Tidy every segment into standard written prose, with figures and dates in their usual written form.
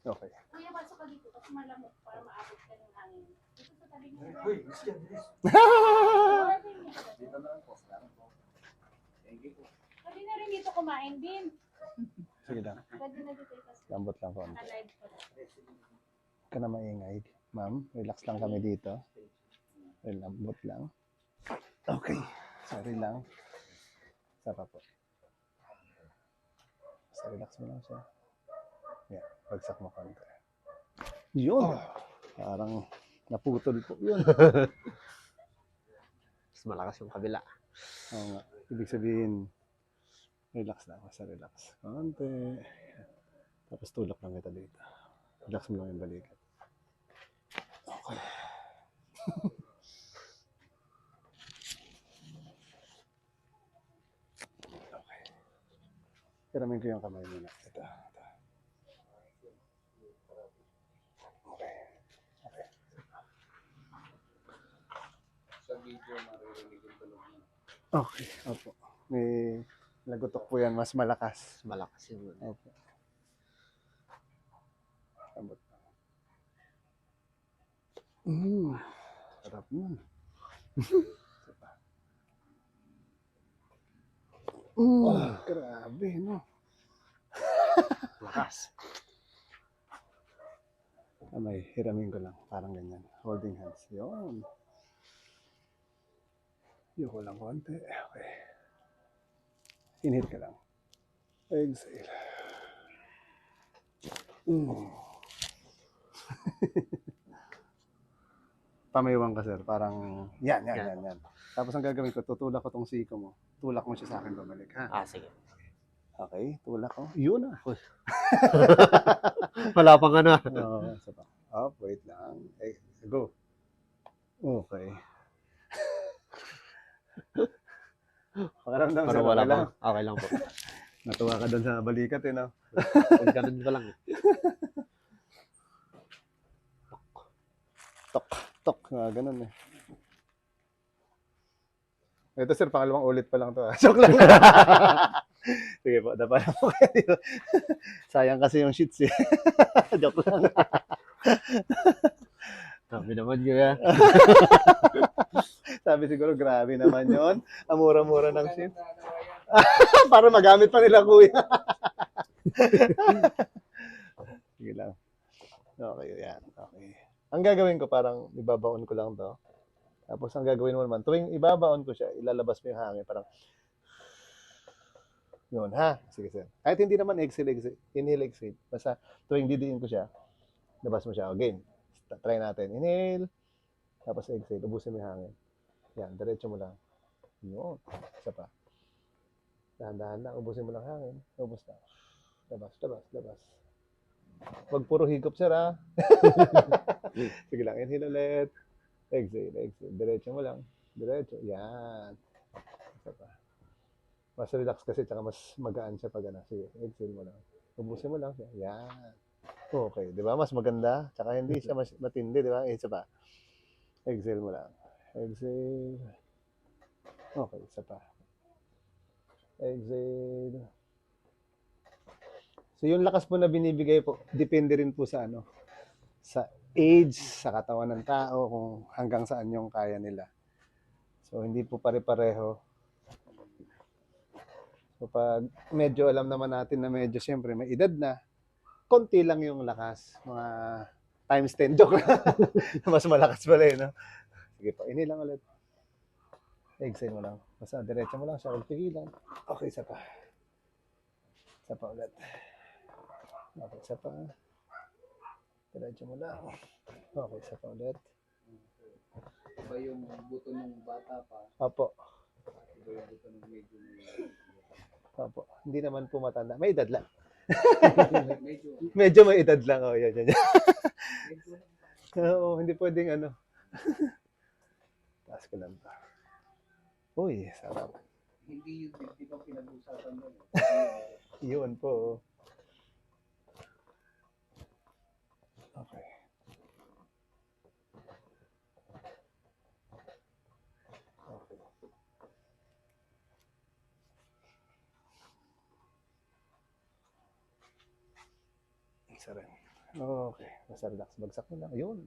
Okay. Kuya, pasok ka dito kasi malamok para maabot ka ng hangin. Dito sa tabi mo. Uy, bilis yan, bilis. Dito lang po. Thank you po. Pwede na rin dito kumain din. Sige lang. Pwede na dito itas. Lambot lang konti. Naka-live ko na. Huwag ka na maingay. Ma'am, relax lang kami dito. Lambot lang. Okay. Sorry lang. Sarap po. So, relax mo lang siya. Yan. Bagsak mo konti. Yun. Parang naputol po yun. Mas malakas yung kabila. Oo nga. Ibig sabihin, relax lang. Basta relax. Konti. Tapos tulak lang kita dito. Relax mo lang yung balikat. Okay. Okay. Tiramin ko yung kamay muna. Ito. Okay. Okay. Sa video, maririnig yung tunog mo. Okay. Opo. May lagutok po yan. Mas malakas. Malakas yung Opo. Ambot. Sarap nun. Grabe, no? lakas. Kamay, hiramin ko lang. Parang ganyan. Holding hands. Yun. Yoko lang konti. Okay. Inhale ka lang. Exhale. Pamaywang ka, sir. Parang, yan. Tapos ang gagawin ko, tutulak ko tong siko mo. Tulak mo siya sa akin pabalik, ha? Sige. Okay, tulak ko. Yun na. Wala pang ano. Oo, isa pa. Oh, wait lang. Go. Okay. Pakaramdam, sir. Parang wala Okay lang. pang. Okay lang po. Natuwa ka doon sa balikat, no? Ganun pa lang. Tok. Ganun eh. Ito, sir, pangalawang ulit pa lang to. Joke lang. Sige po, dapat po kayo. Sayang kasi yung sheets eh. Joke lang. Sabi naman kuya. Sabi siguro, grabe naman yon. Ang mura-mura ng sheets. Para magamit pa nila, kuya. Sige lang. Okay, yan. Okay. Ang gagawin ko, parang ibabaon ko lang to. Tapos ang gagawin mo naman, tuwing ibabaon ko siya, ilalabas mo yung hangin. Parang, yun, ha? Sige, sir. Kahit hindi naman exhale. Inhale, exhale. Basta tuwing didiin ko siya, labas mo siya. Again, try natin. Inhale, tapos exhale. Ubusin mo yung hangin. Yan, diretso mo lang. Yun. Isa pa. Dahan-dahan lang. Ubusin mo lang hangin. Ubus na. Labas. Huwag puro higop, sir, ha? Sige lang. Inhale ulit. Exhale. Diretso mo lang. Diretso. Yan. Isa pa. Mas relax kasi, tsaka mas magaan siya pag ano. Sige, exhale mo lang. Ubusin mo lang siya. Yan. Okay, di ba? Mas maganda. Tsaka hindi siya mas matindi, di ba? Isa pa. Exhale mo lang. Exhale. Okay, isa pa. Exhale. So, yung lakas po na binibigay po, depende rin po sa ano, sa age, sa katawan ng tao, kung hanggang saan yung kaya nila. So, hindi po pare-pareho. So, pag medyo alam naman natin na medyo siyempre may edad na, konti lang yung lakas. Mga times 10. Joke lang. Mas malakas pala no? Sige po, inhale lang ulit. Exhale mo lang. Basta diretso mo lang siya. Huwag pigilan. Okay, isa pa. Isa pa ulit. Okay, isa pa. Diretso mo lang. Okay, isa pa ulit. Iba yung buto ng bata pa. Opo. Iba yung buto ng medyo. Opo. Hindi naman po matanda. May edad lang. Medyo. Medyo may edad lang. Oh, yan. Oo, hindi pwedeng ano. Taas ko lang pa. Uy, sarap. Hindi yung di ba pinag-usapan doon. Yun po. Okay. Okay. Isa rin. Okay, basta relax. Bagsak mo lang. Yun.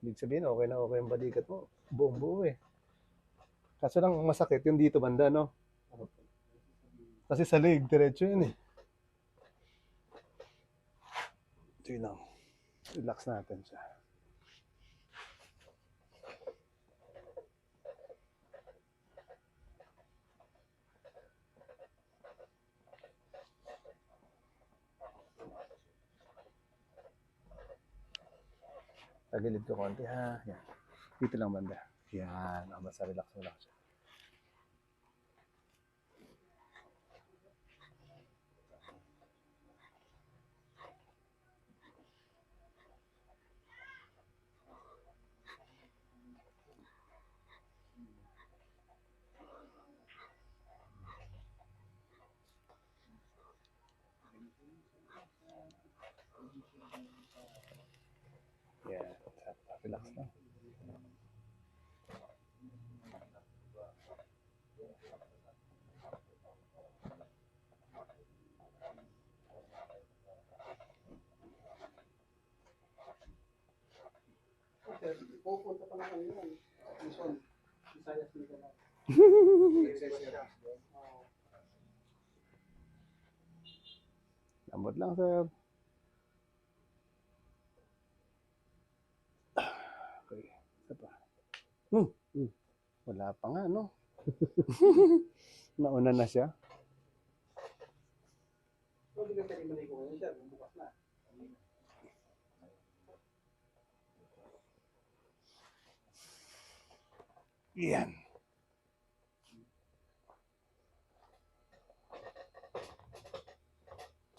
Ibig sabihin, okay na okay yung balikat mo. Buong buo eh. Kaso lang, ang masakit yung dito banda, no? Kasi sa leg, diretso yun eh. Sige lang. Relax natin siya. Tagilid ko konti ha. Yan. Dito lang banda. Yan. Basta relax mo lang siya. Yan. Relax lang. Pupunta pa na kami yun. Mission. Visayas dito na. Lambot lang, sir. Okay. Isa pa. Wala pa nga, no? Nauna na siya. So, hindi ka pwede maligo ngayon siya. Bukas na. Yan.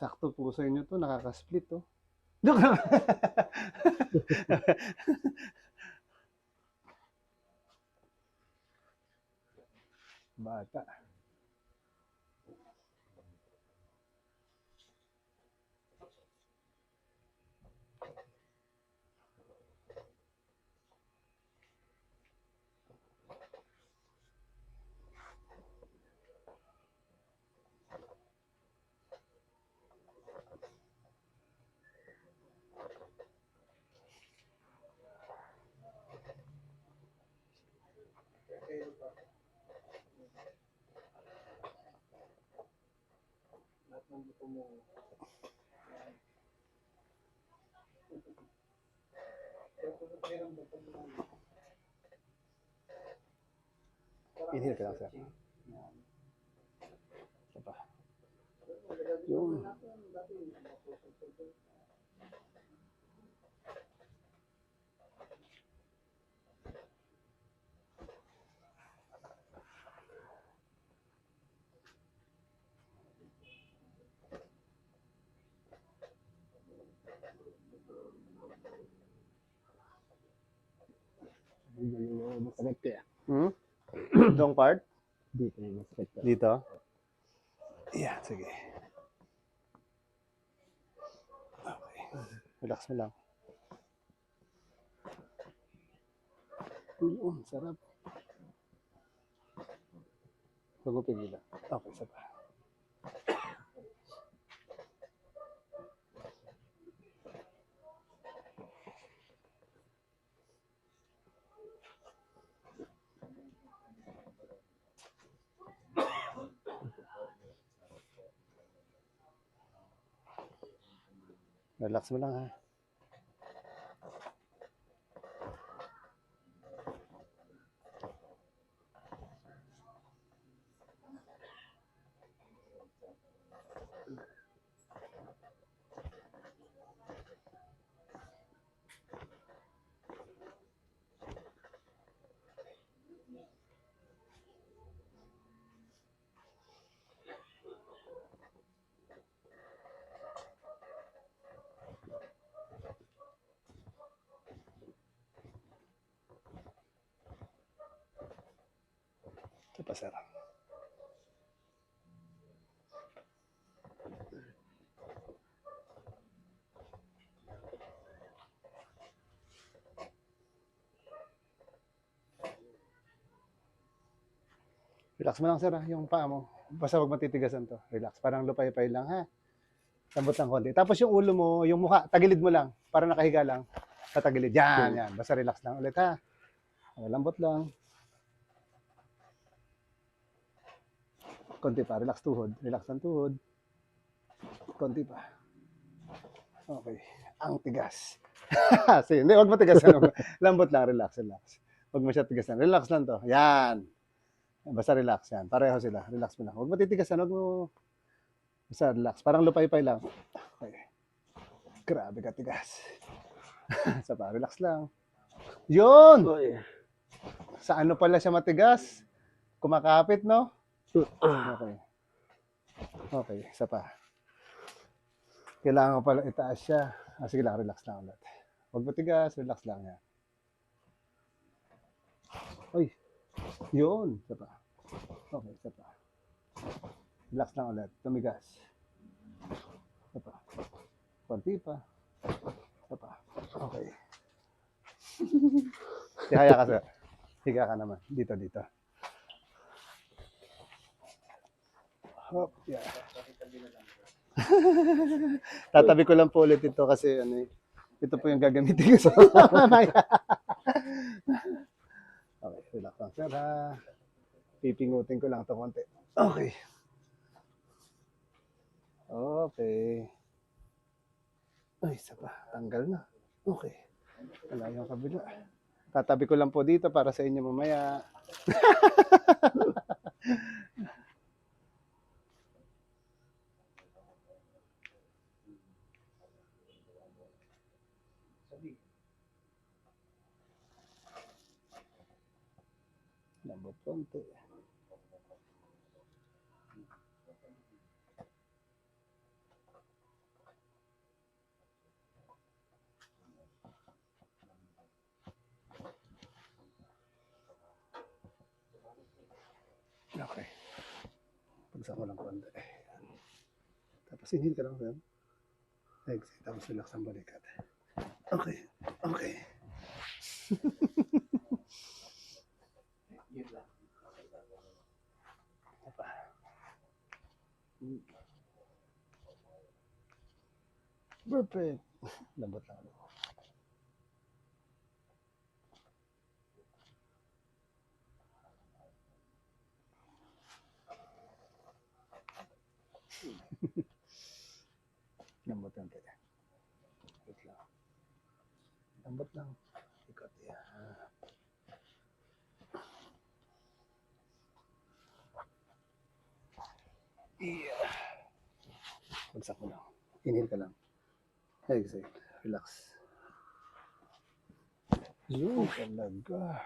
Sakto po sa inyo to, nakaka-split to. Joke lang. Bata. Lahat ng buto mo. Inhale ka lang, sir. Isa pa. Yung... Masakit kaya. Itong part? Dito yung masakit ka. Dito? Yan, sige. Okay. Relax mo lang. Sarap. Huwag mo pigilan. Okay, isa pa. Relax mo lang ha. Ito pa, sir. Relax mo lang, sir, ha? Yung paa mo. Basta huwag matitigasan to. Relax. Parang lupay-pay lang, ha? Lambot lang konti. Tapos yung ulo mo, yung mukha, tagilid mo lang. Para nakahiga lang. Sa tagilid. Yan, yan. Basta relax lang ulit ha. Okay, lambot lang. Konti pa. Relax tuhod. Relax ng tuhod. Konti pa. Okay. Ang tigas. Sige, hindi, huwag matigas. Lambot lang, relax, relax. Huwag mo siya tigasan. Relax lang to. Yan. Basta relax yan. Pareho sila. Relax mo lang. Huwag mo titigasan. Huwag mo... Basta relax. Parang lupay-pay lang. Okay. Grabe ka tigas. Sa pa, relax lang. Yun! Uy. Sa ano pala siya matigas? Kumakapit, no? Okay. Okay, isa pa. Kailangan ko pala itaas siya. Sige lang, relax lang ulit. Huwag matigas, relax lang yan. Uy, yun. Isa pa. Okay, isa pa. Relax lang ulit. Tumigas. Isa pa. Konti pa. Isa pa. Okay. Hihaya ka, sir. Higa ka naman. Dito, dito. Hop, yeah. Tatabi ko lang po ulit ito kasi ano, ito po yung gagamitin ko sa mamaya. Okay, relax lang, sir, ha. Pipingutin ko lang ito konti. Okay. Okay. Ay, isa pa. Tanggal na. Okay. Wala yung kabila. Tatabi ko lang po dito para sa inyo mamaya. Lambot konti. Okay. Pagsak mo lang konti. Tapos inhale ka lang, sir. Exhale. Tapos relax ang balikat. Okay. Okay. Apa. Perfect. Lambot lang. Lambot lang kaya. Wait lang. Lambot lang. Ikot yan. Yeah. Bagsak mo lang. Inhale ka lang. Exhale. Relax. Yun talaga.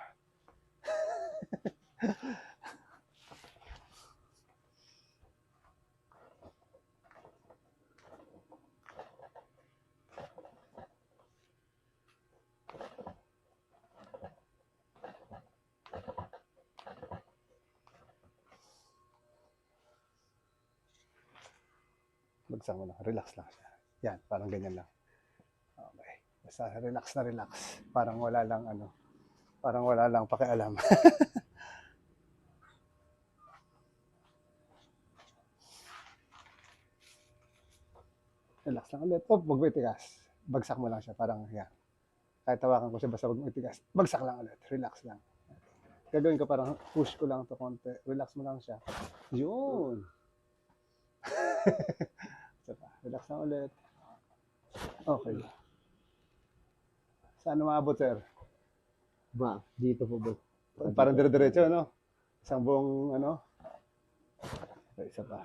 Bagsak mo lang. Relax lang siya. Yan, parang ganyan lang. Okay. Basta relax na relax. Parang wala lang ano. Parang wala lang pakialam. Relax lang ulit. Oh, huwag mo itigas. Bagsak mo lang siya. Parang yan. Kahit tawakan ko siya, basta huwag mo itigas. Bagsak lang ulit. Relax lang. Gagawin ko parang push ko lang ito konti. Relax mo lang siya. Yun. Relax lang ulit. Okay. Saan maabot, sir? Ba, dito po ba? Parang dire-diretso, no? Isang buong, ano? Okay, isa pa.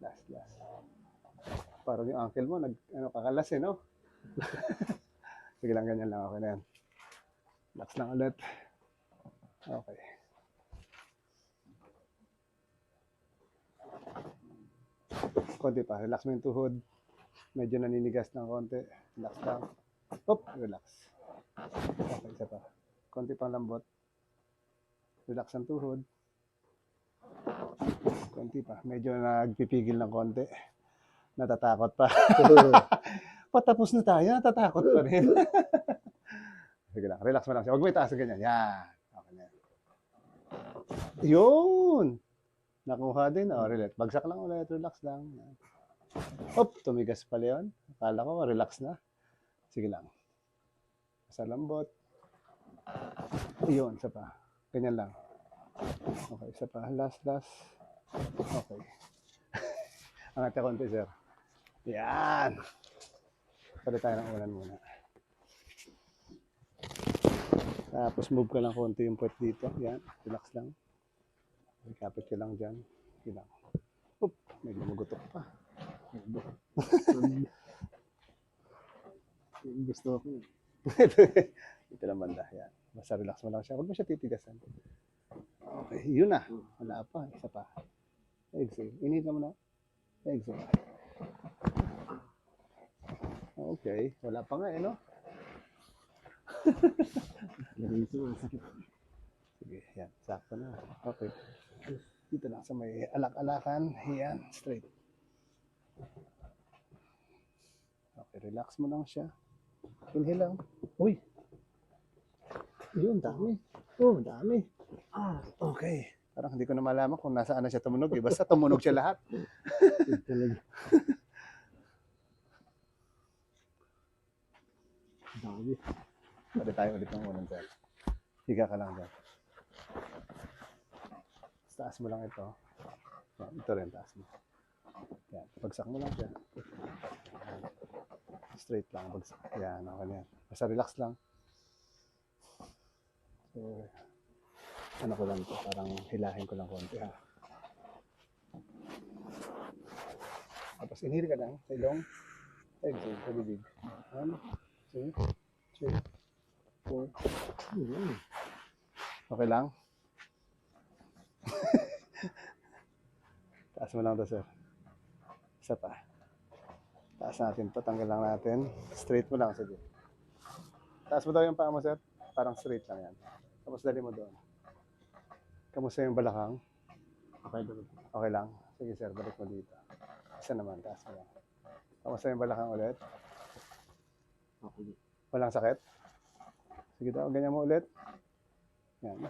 Last. Parang yung uncle mo, kakalas eh, no? Sige lang, ganyan lang. Okay na yan. Relax lang ulit. Okay. Konti pa. Relax mo yung tuhod. Medyo naninigas ng konti. Relax lang. Op, relax. Okay, isa pa. Konti pang lambot. Relax ang tuhod. Konti pa. Medyo nagpipigil ng konti. Natatakot pa. Patapos na tayo. Natatakot pa rin. Sige lang. Relax mo lang siya. Huwag mo itaas ganyan. Yan. Okay na. Yun. Nakuha din. O, relax. Bagsak lang ulit. Relax lang. Hop, tumigas pala yun. Akala ko, relax na. Sige lang. Sa lambot. Yun, isa pa. Ganyan lang. Okay, isa pa. Last. Okay. Angat ka konti, sir. Yan. Pwede tayo ng ulan muna. Tapos move ka lang konti yung puwet dito. Yan. Relax lang. Kapit ka lang dyan. Sige lang. Oop, may lumugutok pa. Gusto ko. Ito lang banda. Yan. Basta relax mo lang siya. Huwag mo siya titigasan. Okay, yun na. Wala pa. Isa pa. Exhale. Inhale ka muna. Exhale. Okay. Wala pa nga no? Sakit. Sige, yan. Sakto na. Okay. Dito lang sa may alak-alakan. Yan. Straight. Okay, relax mo lang siya. Inhale lang. Uy! Yun, dami. Oh, dami. Okay. Parang hindi ko na malaman kung nasaan na siya tumunog. Eh. Basta tumunog siya lahat. Yun talaga. Dami. Pwede tayo ulit ng unang sir. Higa ka lang dyan. Taas mo lang ito. Yan, ito rin, taas mo. Yan, bagsak mo lang siya. Yan. Straight lang, bagsak. Yan, okay na yan. Basta relax lang. So, ano ko lang ito, parang hilahin ko lang konti ha. Tapos inhale ka lang sa ilong. Exhale sa bibig. 1, 2, 3, 4. Okay lang? Taas mo lang ito, sir. Isa pa. Taas natin. Patanggal lang natin. Straight mo lang, sige. Taas mo daw yung paa mo, sir. Parang straight lang yan. Tapos dali mo doon. Kamusta yung balakang? Okay lang. Okay lang? Sige, sir. Balik mo dito. Isa naman. Taas mo lang. Kamusta yung balakang ulit? Okay. Walang sakit? Sige daw. Ganyan mo ulit. Yan.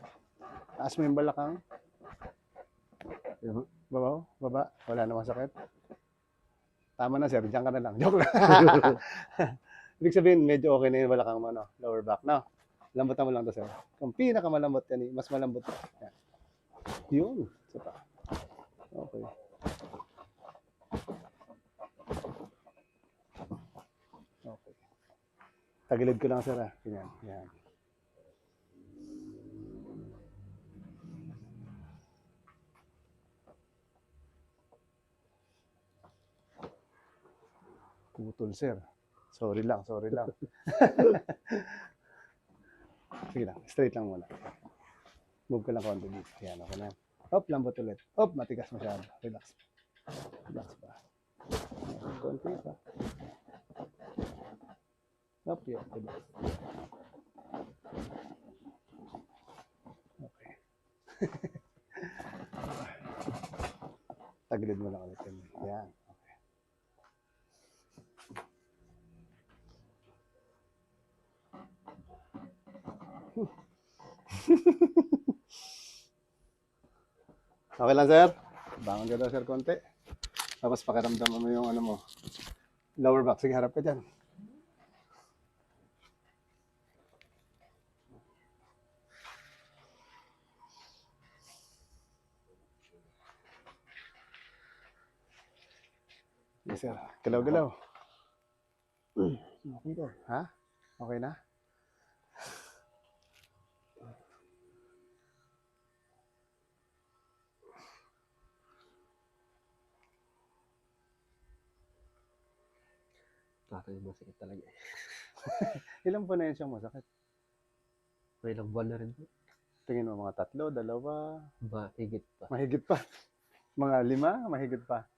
Taas mo yung balakang. Baba, baba. Wala namang sakit. Tama na, sir. Diyan ka na lang. Joke lang. Ibig sabihin, medyo okay na yung balakang mo, no? Lower back, no? Lambutan mo lang to, sir. Kung pinakamalambot yan, mas malambot. Yan. Yun. Isa pa. Okay. Okay. Tagilid ko lang, sir, ha? Ganyan. Yan. Putol, sir. Sorry lang. Sige lang, straight lang muna. Move ka lang konti dito. Yan, okay na. Hop, lambot ulit. Hop, matigas masyado. Relax. Relax pa. Konti pa. Hop, yan. Relax. Okay. Tagilid mo lang ulit. Yan. Okay lang, sir. Bangon ka daw, sir, konti. Tapos pakiramdam mo yung ano mo. Lower back. Sige, harap ka dyan. Yes, sir. Galaw-galaw. Okay ko. Ha? Okay na? Masakit talaga. Ilang buwan na yun siyang masakit? May ilang buwan na rin po. Tingin mo mga 3, 2, Mahigit pa. mahigit pa. Mga 5, mahigit pa.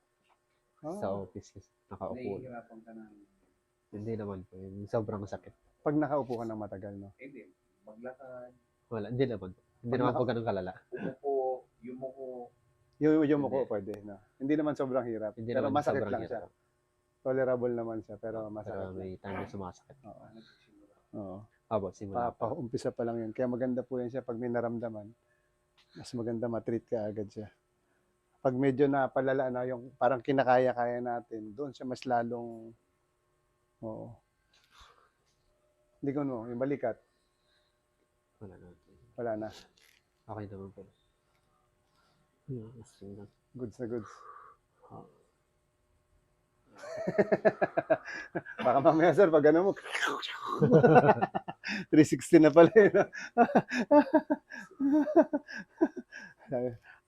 Oh. Sa office kasi nakaupo. Nahihirapan ka na. Hindi naman po. Yung sobrang sakit. Pag nakaupo ka ng matagal, no? Hindi. Maglakad. Wala. Hindi naman po. Hindi naman po ganun kalala. Umupo. Yumuko. Yung mo ko Hindi. pwede, no? Hindi naman sobrang hirap. Hindi pero naman masakit sobrang lang siya. hirap. Tolerable naman siya, pero Pero masakit lang. may time na sumasakit. Oo. Oo. Abo, simula pa. Umpisa pa lang yun. Kaya maganda po yan siya pag may naramdaman. Mas maganda matreat ka agad siya. Pag medyo napalala na yung parang kinakaya-kaya natin, doon siya mas lalong, oo. Likon mo, yung balikat, Wala na. wala na. Okay naman po. String lang. Goods na goods. Ah. Baka mamaya sir, pag ano mo, 360 na pala yun.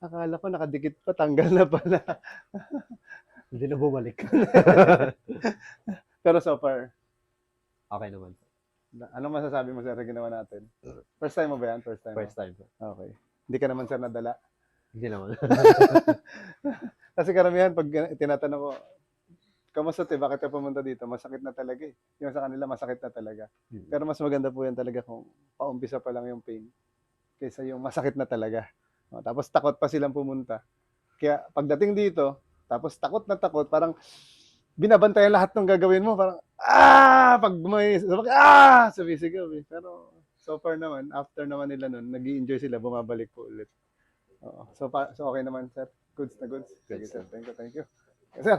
Akala ko nakadikit pa, tanggal na pala. Hindi na bumalik. Pero so far, Okay naman po. anong masasabi mo sir sa ginawa natin? First time mo ba yan? First time mo? First time po. Okay. Hindi ka naman sir nadala. Hindi naman. Kasi karamihan, pag tinatanong ko, kamusta te, bakit ka pumunta dito? Masakit na talaga eh. Yung sa kanila, masakit na talaga. Pero mas maganda po yan talaga kung paumpisa pa lang yung pain kaysa yung masakit na talaga. O, tapos takot pa silang pumunta. Kaya pagdating dito, tapos takot na takot, parang binabantayan lahat ng gagawin mo. Parang, pag may, sumisigaw eh. Pero so far naman, after naman nila nun, nag-i-enjoy sila, bumabalik po ulit. Oo. So okay naman, sir. Goods na goods. Sige, Goods, sir. sir. Thank you, thank you. Yes, sir.